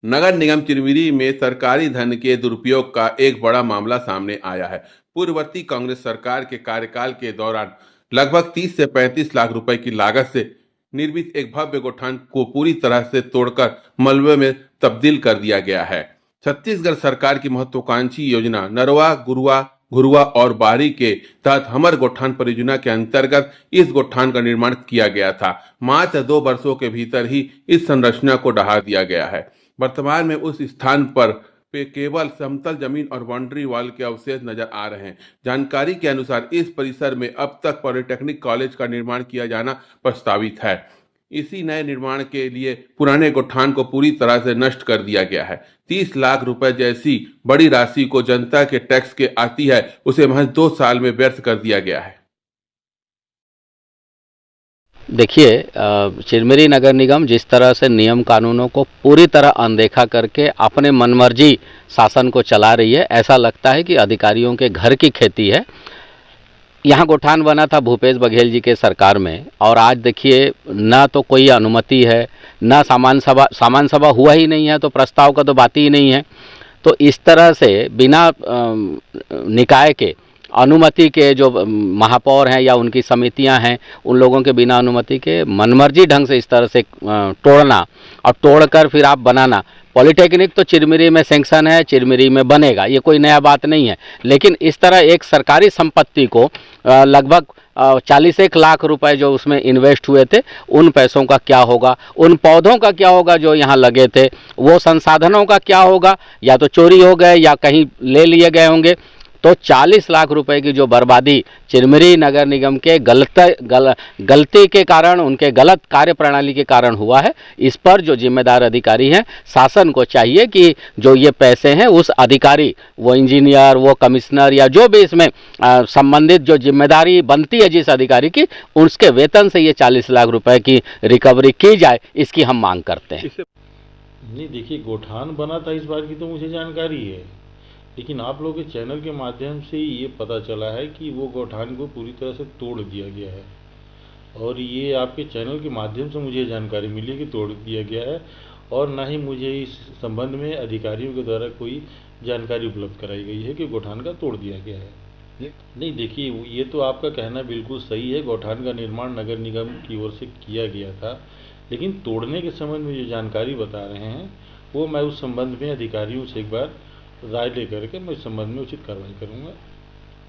नगर निगम चिरमिरी में सरकारी धन के दुरुपयोग का एक बड़ा मामला सामने आया है। पूर्ववर्ती कांग्रेस सरकार के कार्यकाल के दौरान लगभग 30 से 35 लाख रुपए की लागत से निर्मित एक भव्य गोठान को पूरी तरह से तोड़कर मलबे में तब्दील कर दिया गया है। छत्तीसगढ़ सरकार की महत्वाकांक्षी योजना नरवा गुरुआ घुरुआ और बारी के तहत हमर गोठान परियोजना के अंतर्गत इस गोठान का निर्माण किया गया था। मात्र 2 वर्षों के भीतर ही इस संरचना को ढहा दिया गया है। वर्तमान में उस स्थान पर केवल समतल जमीन और बाउंड्री वॉल के अवशेष नजर आ रहे हैं। जानकारी के अनुसार इस परिसर में अब तक पॉलिटेक्निक कॉलेज का निर्माण किया जाना प्रस्तावित है। इसी नए निर्माण के लिए पुराने गोठान को पूरी तरह से नष्ट कर दिया गया है। 30 लाख रुपए जैसी बड़ी राशि को जनता के टैक्स के आती है, उसे महज 2 साल में व्यर्थ कर दिया गया है। देखिए, चिरमिरी नगर निगम जिस तरह से नियम कानूनों को पूरी तरह अनदेखा करके अपने मनमर्जी शासन को चला रही है, ऐसा लगता है कि अधिकारियों के घर की खेती है। यहाँ गोठान बना था भूपेश बघेल जी के सरकार में, और आज देखिए ना तो कोई अनुमति है, ना सामान्य सभा हुआ ही नहीं है, तो प्रस्ताव का तो बात ही नहीं है। तो इस तरह से बिना निकाय के अनुमति के जो महापौर हैं या उनकी समितियां हैं, उन लोगों के बिना अनुमति के मनमर्जी ढंग से इस तरह से तोड़ना और तोड़कर फिर आप बनाना। पॉलिटेक्निक तो चिरमिरी में सैंक्शन है, चिरमिरी में बनेगा, ये कोई नया बात नहीं है। लेकिन इस तरह एक सरकारी संपत्ति को लगभग 41 लाख रुपए जो उसमें इन्वेस्ट हुए थे, उन पैसों का क्या होगा, उन पौधों का क्या होगा जो यहाँ लगे थे, वो संसाधनों का क्या होगा, या तो चोरी हो गए या कहीं ले लिए गए होंगे। तो 40 लाख रुपए की जो बर्बादी चिरमिरी नगर निगम के गलती के कारण, उनके गलत कार्य प्रणाली के कारण हुआ है, इस पर जो जिम्मेदार अधिकारी हैं, शासन को चाहिए कि जो ये पैसे हैं उस अधिकारी, वो इंजीनियर, वो कमिश्नर या जो भी इसमें संबंधित जो जिम्मेदारी बनती है जिस अधिकारी की, उसके वेतन से ये 40 लाख रुपए की रिकवरी की जाए, इसकी हम मांग करते हैं। नहीं, देखिए, गोठान बना था इस बार की तो मुझे जानकारी है, लेकिन आप लोगों के चैनल के माध्यम से ये पता चला है कि वो गोठान को पूरी तरह से तोड़ दिया गया है, और ये आपके चैनल के माध्यम से मुझे जानकारी मिली कि तोड़ दिया गया है, और ना ही मुझे इस संबंध में अधिकारियों के द्वारा कोई जानकारी उपलब्ध कराई गई है कि गोठान का तोड़ दिया गया है। नहीं, देखिए, ये तो आपका कहना बिल्कुल सही है, गोठान का निर्माण नगर निगम की ओर से किया गया था, लेकिन तोड़ने के संबंध में जो जानकारी बता रहे हैं वो मैं उस संबंध में अधिकारियों से एक बार राय लेकर के मैं इस संबंध में उचित कार्रवाई करूँगा।